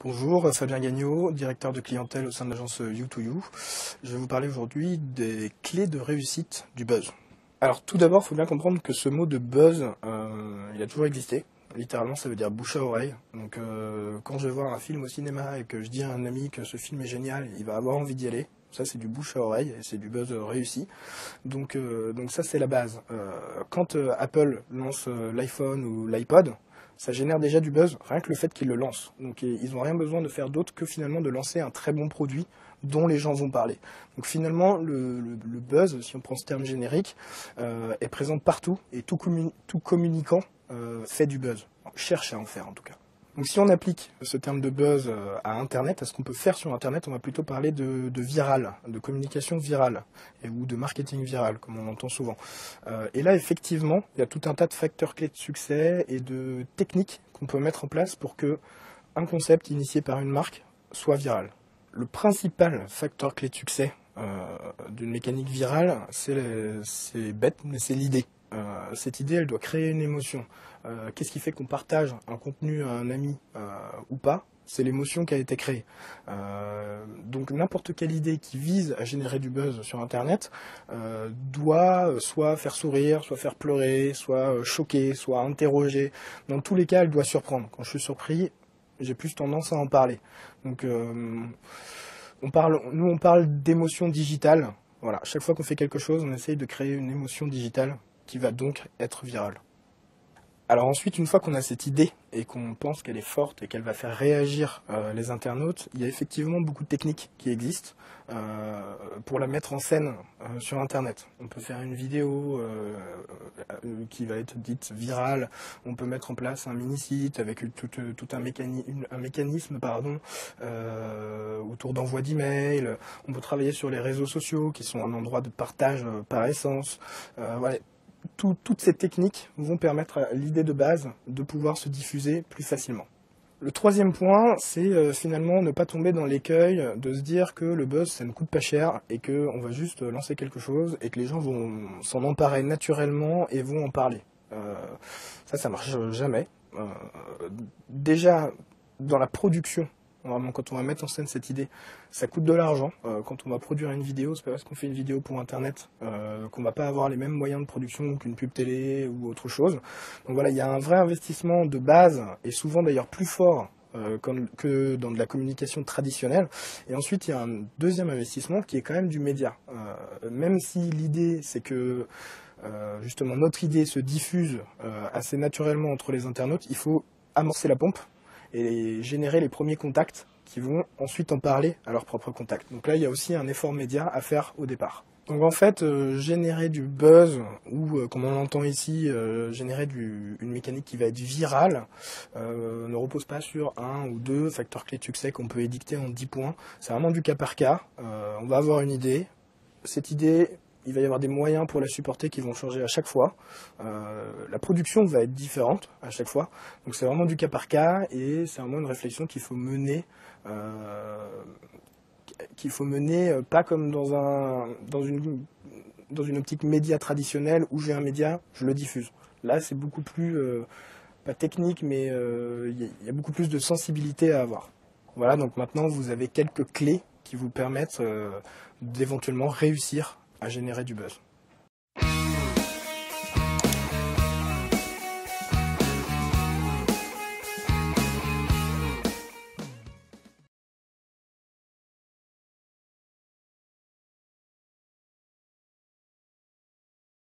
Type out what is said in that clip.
Bonjour, Fabien Gagnon, directeur de clientèle au sein de l'agence You2You. Je vais vous parler aujourd'hui des clés de réussite du buzz. Alors tout d'abord, il faut bien comprendre que ce mot de buzz, il a toujours existé. Littéralement, ça veut dire bouche à oreille. Donc quand je vais voir un film au cinéma et que je dis à un ami que ce film est génial, il va avoir envie d'y aller. Ça, c'est du bouche à oreille et c'est du buzz réussi. Donc ça, c'est la base. Quand Apple lance l'iPhone ou l'iPod, ça génère déjà du buzz, rien que le fait qu'ils le lancent. Donc ils n'ont rien besoin de faire d'autre que finalement de lancer un très bon produit dont les gens vont parler. Donc finalement, le buzz, si on prend ce terme générique, est présent partout et tout communicant fait du buzz. Cherche à en faire en tout cas. Donc si on applique ce terme de buzz à Internet, à ce qu'on peut faire sur Internet, on va plutôt parler de viral, de communication virale, ou de marketing viral, comme on entend souvent. Et là, effectivement, il y a tout un tas de facteurs clés de succès et de techniques qu'on peut mettre en place pour que un concept initié par une marque soit viral. Le principal facteur clé de succès d'une mécanique virale, c'est bête, mais c'est l'idée. Cette idée, elle doit créer une émotion. Qu'est-ce qui fait qu'on partage un contenu à un ami ou pas? C'est l'émotion qui a été créée. Donc n'importe quelle idée qui vise à générer du buzz sur Internet doit soit faire sourire, soit faire pleurer, soit choquer, soit interroger. Dans tous les cas, elle doit surprendre. Quand je suis surpris, j'ai plus tendance à en parler. Donc on parle d'émotion digitale. Voilà, chaque fois qu'on fait quelque chose, on essaye de créer une émotion digitale qui va donc être virale. Alors ensuite, une fois qu'on a cette idée et qu'on pense qu'elle est forte et qu'elle va faire réagir les internautes, il y a effectivement beaucoup de techniques qui existent pour la mettre en scène sur Internet. On peut faire une vidéo qui va être dite virale, on peut mettre en place un mini-site avec tout un mécanisme autour d'envoi d'emails, on peut travailler sur les réseaux sociaux qui sont un endroit de partage par essence. Voilà. Toutes ces techniques vont permettre à l'idée de base de pouvoir se diffuser plus facilement. Le troisième point, c'est finalement ne pas tomber dans l'écueil de se dire que le buzz, ça ne coûte pas cher et qu'on va juste lancer quelque chose et que les gens vont s'en emparer naturellement et vont en parler. Ça marche jamais. Déjà, dans la production, vraiment, quand on va mettre en scène cette idée, ça coûte de l'argent. Quand on va produire une vidéo, c'est pas parce qu'on fait une vidéo pour Internet qu'on va pas avoir les mêmes moyens de production qu'une pub télé ou autre chose. Donc voilà, il y a un vrai investissement de base, et souvent d'ailleurs plus fort que dans de la communication traditionnelle. Et ensuite, il y a un deuxième investissement qui est quand même du média. Même si l'idée, c'est que justement notre idée se diffuse assez naturellement entre les internautes, il faut amorcer la pompe et générer les premiers contacts qui vont ensuite en parler à leurs propres contacts. Donc là, il y a aussi un effort média à faire au départ. Donc en fait, générer du buzz, ou comme on l'entend ici, générer une mécanique qui va être virale, ne repose pas sur un ou deux facteurs clés de succès qu'on peut édicter en 10 points. C'est vraiment du cas par cas. On va avoir une idée. Cette idée, il va y avoir des moyens pour la supporter qui vont changer à chaque fois. La production va être différente à chaque fois. Donc c'est vraiment du cas par cas et c'est vraiment une réflexion qu'il faut mener. Pas comme dans une optique média traditionnelle où j'ai un média, je le diffuse. Là c'est beaucoup plus, pas technique, mais il y a beaucoup plus de sensibilité à avoir. Voilà, donc maintenant vous avez quelques clés qui vous permettent d'éventuellement réussir à générer du buzz.